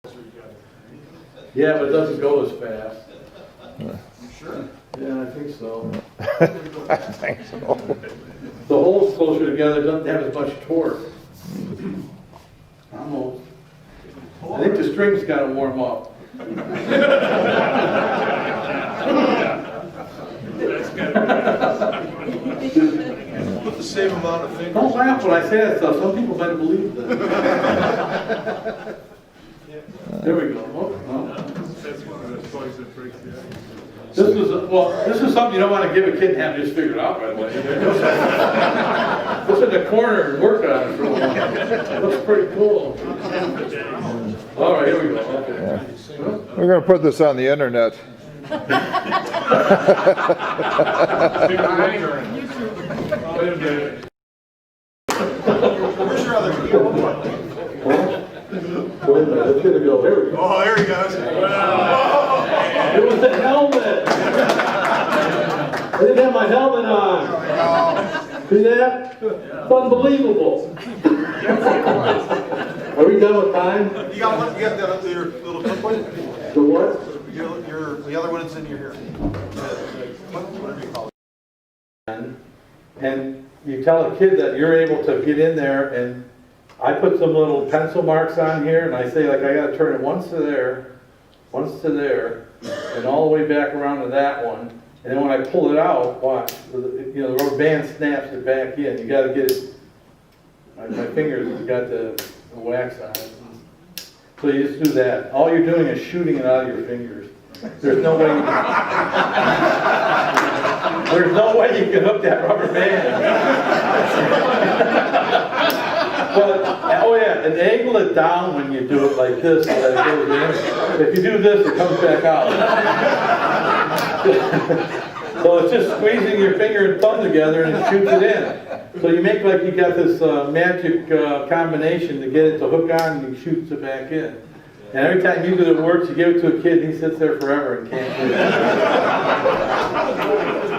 Yeah, but it doesn't go as fast. You sure? Yeah, I think so. I think so. The hole's closer together, it doesn't have as much torque. Almost. I think the string's got to warm up. Put the same amount of fingers. Don't laugh when I say that stuff. Some people might believe that. There we go. Oh, oh. That's one of the toys that breaks the ice. This is something you don't want to give a kid and have just figured out right away. Just in the corner and work on it for a while. Looks pretty cool. All right, here we go. Okay. Yeah. We're going to put this on the internet. Wait a minute. Where's your other key? Wait a minute, it's gonna go. Here we go. Oh, there he goes. It was the helmet. I didn't have my helmet on. See that? It's unbelievable. Are we done with time? You got one? You got that other little clip one? The what? The other one that's in your hair. Whatever you call it. And you tell a kid that you're able to get in there, and I put some little pencil marks on here, and I say, like, I gotta turn it once to there, and all the way back around to that one. And then when I pull it out, watch, the rubber band snaps it back in. You gotta get it, my fingers have got the wax on it. So you just do that. All you're doing is shooting it out of your fingers. There's no way you can, there's no way you can hook that rubber band. But, oh yeah, and angle it down when you do it like this, so that it goes in. If you do this, it comes back out. So it's just squeezing your finger and thumb together and it shoots it in. So you make like you got this magic combination to get it to hook on and he shoots it back in. And every time you do it works, you give it to a kid and he sits there forever and can't do it.